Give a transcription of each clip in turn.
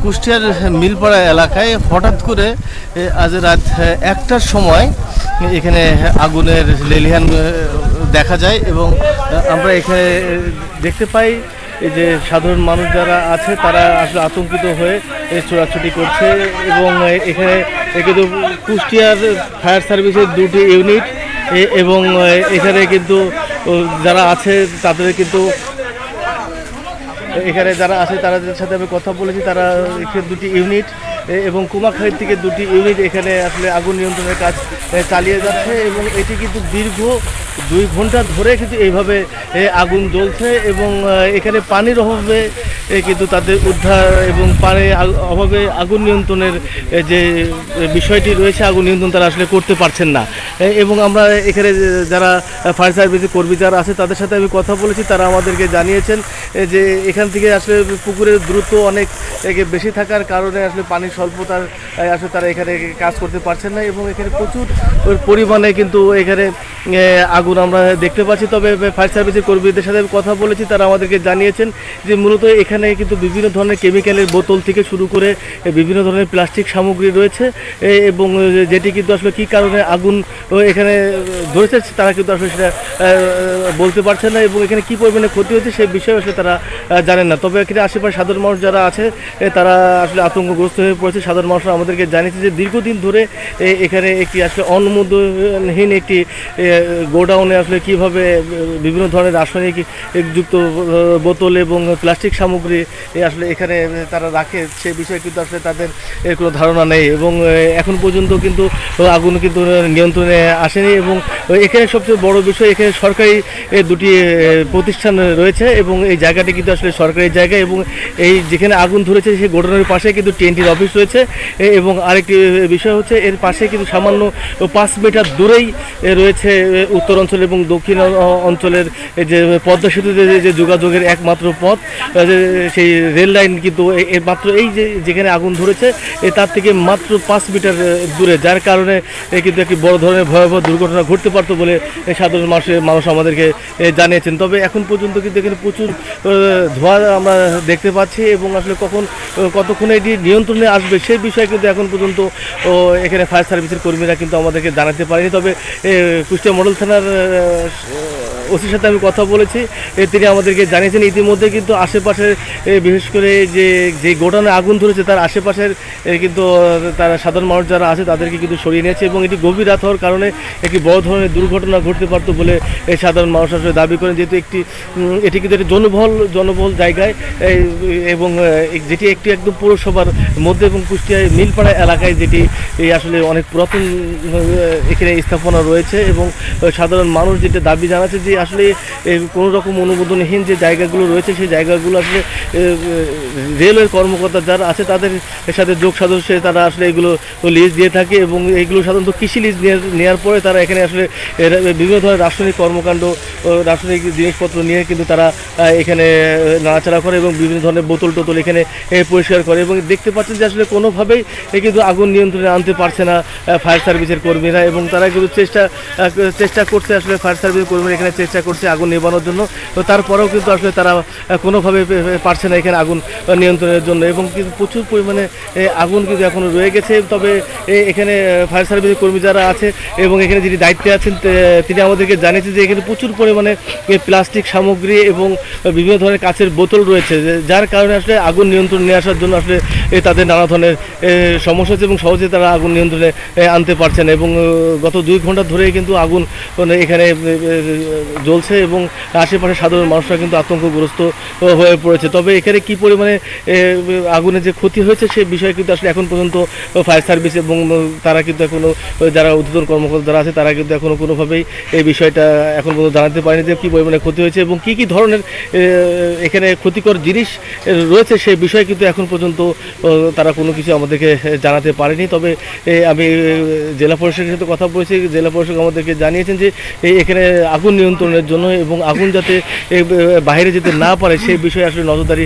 কুষ্টিয়ার মিলপাড়া এলাকায় হঠাৎ করে আজ রাত 1টার সময় এখানে আগুনের লেলিহান দেখা যায় এবং আমরা এখানে দেখতে পাই যে সাধারণ মানুষ যারা আছে তারা আসলে আতঙ্কিত হয়ে ছোটাছুটি করছে এবং এখানে কিন্তু কুষ্টিয়ার ফায়ার সার্ভিসের 2টি ইউনিট এবং এখানে কিন্তু যারা আছে তাদের কিন্তু এখানে যারা আছে তাদের সাথে আমি কথা বলেছি, তারা এখানে 2টি ইউনিট এবং কুমাখালী থেকে 2টি ইউনিট এখানে আসলে আগুন নিয়ন্ত্রণের কাজ চালিয়ে যাচ্ছে এবং এটি কিন্তু দীর্ঘ 2 ঘন্টা ধরে কিন্তু এইভাবে আগুন জ্বলছে এবং এখানে পানির অভাবে কিন্তু তাদের উদ্ধার এবং পানির অভাবে আগুন নিয়ন্ত্রণের যে বিষয়টি রয়েছে আগুন নিয়ন্ত্রণ তারা আসলে করতে পারছেন না এবং আমরা এখানে যারা ফায়ার সার্ভিসের কর্মী যারা আছে তাদের সাথে আমি কথা বলেছি, তারা আমাদেরকে জানিয়েছেন যে এখান থেকে আসলে পুকুরের দ্রুত অনেক বেশি থাকার কারণে আসলে পানির স্বল্পতার আসলে তারা এখানে কাজ করতে পারছেন না এবং এখানে প্রচুর পরিমাণে কিন্তু এখানে আগুন আমরা দেখতে পাচ্ছি। তবে ফায়ার সার্ভিসের কর্মীদের সাথে কথা বলেছি, তারা আমাদেরকে জানিয়েছেন যে মূলত এখানে কিন্তু বিভিন্ন ধরনের কেমিক্যালের বোতল থেকে শুরু করে বিভিন্ন ধরনের প্লাস্টিক সামগ্রী রয়েছে এবং যেটি কিন্তু আসলে কী কারণে আগুন এখানে ধরেছে তারা কিন্তু আসলে সেটা বলতে পারছেন না এবং এখানে কী পরিমাণে ক্ষতি হয়েছে সেই বিষয়ে আসলে তারা জানেন না। তবে এখানে আশেপাশে সাধারণ মানুষ যারা আছে তারা আসলে আতঙ্কগ্রস্ত হয়ে পড়েছে। সাধারণ মানুষরা আমাদেরকে জানিয়েছে যে দীর্ঘদিন ধরে এখানে একটি আসলে অনুমোদনহীন একটি গোডাউনে আসলে কীভাবে বিভিন্ন ধরনের রাসায়নিক যুক্ত বোতল এবং প্লাস্টিক সামগ্রী আসলে এখানে তারা রাখে সে বিষয়ে কিন্তু আসলে তাদের কোনো ধারণা নেই এবং এখন পর্যন্ত কিন্তু আগুন কিন্তু নিয়ন্ত্রণে আসেনি এবং এখানে সবচেয়ে বড় বিষয় এখানে সরকারি 2টি প্রতিষ্ঠান রয়েছে এবং এই জায়গাটি কিন্তু আসলে সরকারি জায়গা এবং এই যেখানে আগুন ধরেছে সেই গোডাউনের পাশে কিন্তু TNTর অফিস রয়েছে এবং আরেকটি বিষয় হচ্ছে এর পাশে কিন্তু সামান্য 5 মিটার দূরেই রয়েছে উত্তর অঞ্চল এবং দক্ষিণ অঞ্চলের যে পদ্মা সেতুতে যে যোগাযোগের একমাত্র পথ সেই রেল লাইন কিন্তু মাত্র এই যেখানে আগুন ধরেছে তার থেকে মাত্র 5 মিটার দূরে, যার কারণে কিন্তু একটি বড় ধরনের ভয়াবহ দুর্ঘটনা ঘটতে পারত বলে সাধারণ মানুষ আমাদেরকে জানিয়েছেন। তবে এখন পর্যন্ত কিন্তু এখানে প্রচুর ধোঁয়া আমরা দেখতে পাচ্ছি এবং আসলে কতক্ষণে এটি নিয়ন্ত্রণে আসবে সেই বিষয়ে কিন্তু এখন পর্যন্ত এখানে ফায়ার সার্ভিসের কর্মীরা কিন্তু আমাদেরকে জানাতে পারেনি। তবে কুষ্টিয়া মডেল থানার ওসির সাথে আমি কথা বলেছি, তিনি আমাদেরকে জানিয়েছেন ইতিমধ্যে কিন্তু আশেপাশের বিশেষ করে যে গোডাউনে আগুন ধরেছে তার আশেপাশের কিন্তু তারা সাধারণ মানুষ যারা আছে তাদেরকে কিন্তু সরিয়ে নিয়েছে এবং এটি গভীর রাত হওয়ার কারণে একটি বড় ধরনের দুর্ঘটনা ঘটতে পারত বলে সাধারণ মানুষ আসলে দাবি করেন, যেহেতু এটি কিন্তু একটি জনবহুল জায়গায় এবং যেটি একটি একদম পৌরসভার মধ্যে এবং কুষ্টিয়ায় মিলপাড়া এলাকায় যেটি আসলে অনেক পুরাতন এখানে স্থাপনা রয়েছে এবং সাধারণ মানুষ যেটা দাবি জানাচ্ছে যে আসলে কোনো রকম অনুমোদনহীন যে জায়গাগুলো রয়েছে সেই জায়গাগুলো আসলে রেলওয়ের কর্মকর্তা যারা আছে তাদের সাথে যোগ সাদস্যে তারা আসলে এগুলো লিজ দিয়ে থাকে এবং এগুলো সাধারণত কৃষি লিজ নেওয়ার পরে তারা এখানে আসলে বিভিন্ন ধরনের রাসায়নিক কর্মকাণ্ড রাসায়নিক জিনিসপত্র নিয়ে কিন্তু তারা এখানে নাড়াচাড়া করে এবং বিভিন্ন ধরনের বোতল টোতল এখানে পরিষ্কার করে এবং দেখতে পাচ্ছেন যে আসলে কোনোভাবেই কিন্তু আগুন নিয়ন্ত্রণে আনতে পারছে না ফায়ার সার্ভিসের কর্মীরা এবং তারা কিন্তু চেষ্টা করছে আসলে ফায়ার সার্ভিসের কর্মীরা এখানে চেষ্টা করছে আগুন নেভানোর জন্য, তো তারপরেও কিন্তু আসলে তারা কোনোভাবে পারছে না এখানে আগুন নিয়ন্ত্রণের জন্য এবং কিন্তু প্রচুর পরিমাণে আগুন কিন্তু এখনও রয়ে গেছে। তবে এখানে ফায়ার সার্ভিসের কর্মী যারা আছে এবং এখানে যিনি দায়িত্বে আছেন তিনি আমাদেরকে জানিয়েছেন যে এখানে প্রচুর পরিমাণে প্লাস্টিক সামগ্রী এবং বিভিন্ন ধরনের কাচের বোতল রয়েছে, যার কারণে আসলে আগুন নিয়ন্ত্রণ নিয়ে আসার জন্য আসলে তাদের নানা ধরনের সমস্যা হচ্ছে এবং সহজে তারা আগুন নিয়ন্ত্রণে আনতে পারছে না এবং গত 2 ঘন্টা ধরেই কিন্তু আগুন এখানে জ্বলছে এবং আশেপাশে সাধারণ মানুষরা কিন্তু আতঙ্কগ্রস্ত হয়ে পড়েছে। তবে এখানে কী পরিমাণে আগুনের যে ক্ষতি হয়েছে সেই বিষয়ে কিন্তু আসলে এখন পর্যন্ত ফায়ার সার্ভিস এবং তারা কিন্তু এখনও যারা ঊর্ধ্বতন কর্মকর্তা যারা আছে তারা কিন্তু এখনও কোনোভাবেই এই বিষয়টা এখন পর্যন্ত জানাতে পারেনি যে কী পরিমাণে ক্ষতি হয়েছে এবং কী ধরনের এখানে ক্ষতিকর জিনিস রয়েছে সেই বিষয়ে কিন্তু এখন পর্যন্ত তারা কোনো কিছু আমাদেরকে জানাতে পারেনি। তবে আমি জেলা পরিষদের সাথে কথা বলেছি, জেলা পরিষদ আমাদেরকে জানিয়েছেন যে এখানে আগুন নিয়ন্ত্রণের জন্য এবং আগুন যাতে বাইরে যেতে না পারে সেই বিষয়ে আসলে নজরদারি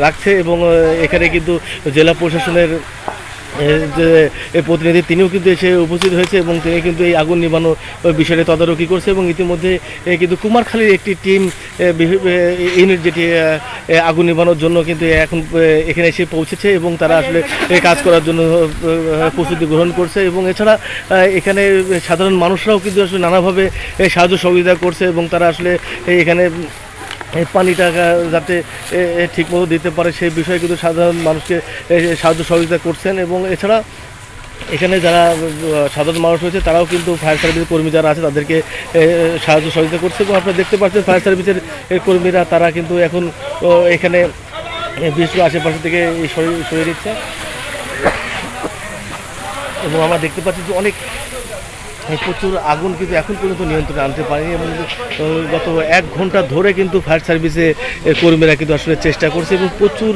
রাখছে এবং এখানে কিন্তু জেলা প্রশাসনের যে এই প্রতিনিধি তিনিও কিন্তু এসে উপস্থিত হয়েছে এবং তিনি কিন্তু এই আগুন নিভানোর বিষয়টি তদারকি করছে এবং ইতিমধ্যে কিন্তু কুমারখালীর একটি টিম ইউনিট যেটি আগুন নিভানোর জন্য কিন্তু এখন এখানে এসে পৌঁছেছে এবং তারা আসলে কাজ করার জন্য প্রস্তুতি গ্রহণ করছে এবং এছাড়া এখানে সাধারণ মানুষরাও কিন্তু আসলে নানাভাবে সাহায্য সহযোগিতা করছে এবং তারা আসলে এখানে এই পানিটা যাতে ঠিকমতো দিতে পারে সেই বিষয়ে কিন্তু সাধারণ মানুষকে সাহায্য সহযোগিতা করছেন এবং এছাড়া এখানে যারা সাধারণ মানুষ রয়েছে তারাও কিন্তু ফায়ার সার্ভিসের কর্মী যারা আছে তাদেরকে সাহায্য সহযোগিতা করছে এবং আপনারা দেখতে পাচ্ছেন ফায়ার সার্ভিসের কর্মীরা তারা কিন্তু এখন এখানে বিশেষ করে আশেপাশে থেকে সরিয়ে দিচ্ছে এবং আমরা দেখতে পাচ্ছি যে অনেক প্রচুর আগুন কিন্তু এখন পর্যন্ত নিয়ন্ত্রণে আনতে পারেনি এবং গত 1 ঘন্টা ধরে কিন্তু ফায়ার সার্ভিসে কর্মীরা কিন্তু আসলে চেষ্টা করছে এবং প্রচুর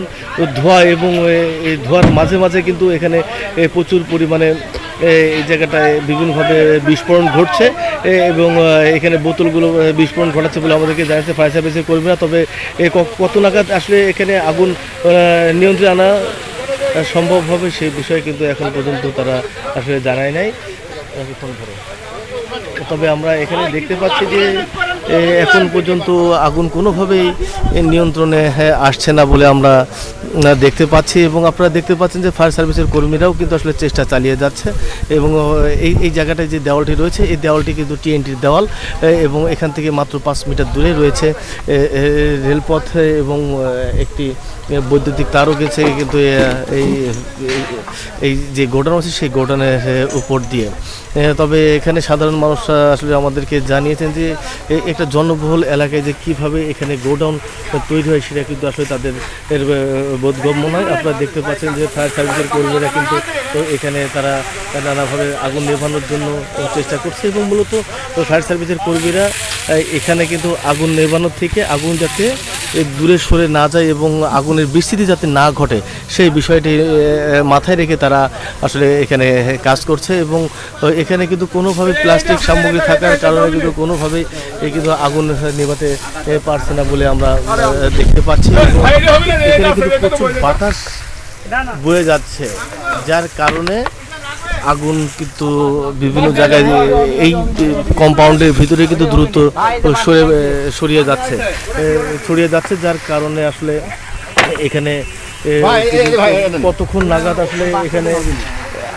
ধোঁয়া এবং এই ধোঁয়ার মাঝে মাঝে কিন্তু এখানে প্রচুর পরিমাণে এই জায়গাটায় বিভিন্নভাবে বিস্ফোরণ ঘটছে এবং এখানে বোতলগুলো বিস্ফোরণ ঘটাচ্ছে বলে আমাদেরকে জানাচ্ছে ফায়ার সার্ভিসের কর্মীরা। তবে কত নাগাদ আসলে এখানে আগুন নিয়ন্ত্রণে আনা সম্ভব হবে সেই বিষয়ে কিন্তু এখন পর্যন্ত তারা আসলে জানায় নাই। তবে আমরা এখানে দেখতে পাচ্ছি যে এখন পর্যন্ত আগুন কোনোভাবেই নিয়ন্ত্রণে আসছে না বলে আমরা দেখতে পাচ্ছি এবং আপনারা দেখতে পাচ্ছেন যে ফায়ার সার্ভিসের কর্মীরাও কিন্তু আসলে চেষ্টা চালিয়ে যাচ্ছে এবং এই জায়গাটায় যে দেওয়ালটি রয়েছে এই দেওয়ালটি কিন্তু টিএনটির দেওয়াল এবং এখান থেকে মাত্র 5 মিটার দূরে রয়েছে রেলপথ এবং একটি বৈদ্যুতিক তারও গেছে কিন্তু এই যে গোডাউন আছে সেই গোডাউনের উপর দিয়ে। তবে এখানে সাধারণ মানুষরা আসলে আমাদেরকে জানিয়েছেন যে একটা জনবহুল এলাকায় যে কীভাবে এখানে গোডাউন তৈরি হয় সেটা কিন্তু আসলে তাদের বোধগম্য নয়। আপনারা দেখতে পাচ্ছেন যে ফায়ার সার্ভিসের কর্মীরা কিন্তু এখানে তারা নানাভাবে আগুন নেভানোর জন্য চেষ্টা করছে এবং মূলত ফায়ার সার্ভিসের কর্মীরা এখানে কিন্তু আগুন নেভানোর থেকে আগুন যাতে দূরে সরে না যায় এবং আগুনের বিস্তৃতি যাতে না ঘটে সেই বিষয়টি মাথায় রেখে তারা আসলে এখানে কাজ করছে এবং এখানে কিন্তু কোনোভাবে প্লাস্টিক সামগ্রী থাকার কারণে কিন্তু কোনোভাবেই কিন্তু আগুন নেভাতে পারছে না বলে আমরা দেখতে পাচ্ছি। এখানে কিন্তু প্রচুর বাতাস বয়ে যাচ্ছে যার কারণে আগুন কিন্তু বিভিন্ন জায়গায় এই কম্পাউন্ডের ভিতরে কিন্তু দ্রুত ছড়িয়ে যাচ্ছে যার কারণে আসলে এখানে কতক্ষণ নাগাদ আসলে এখানে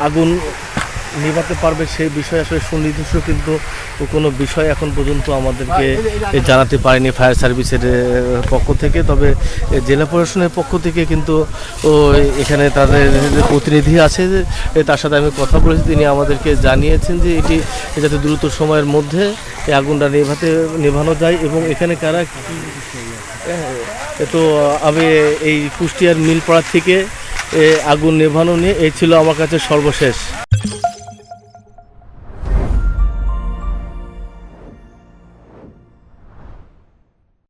আগুন নিভাতে পারবে সেই বিষয়ে আসলে সুনির্দিষ্ট কিন্তু কোনো বিষয় এখন পর্যন্ত আমাদেরকে জানাতে পারেনি ফায়ার সার্ভিসের পক্ষ থেকে। তবে জেলা প্রশাসনের পক্ষ থেকে কিন্তু এখানে তাদের প্রতিনিধি আছে তার সাথে আমি কথা বলেছি, তিনি আমাদেরকে জানিয়েছেন যে এটি যাতে দ্রুত সময়ের মধ্যে এই আগুনটা নেভানো যায় এবং এখানে কারা তো আমি এই কুষ্টিয়ার মিলপাড়া থেকে আগুন নেভানো নিয়ে এই ছিল আমার কাছে সর্বশেষ।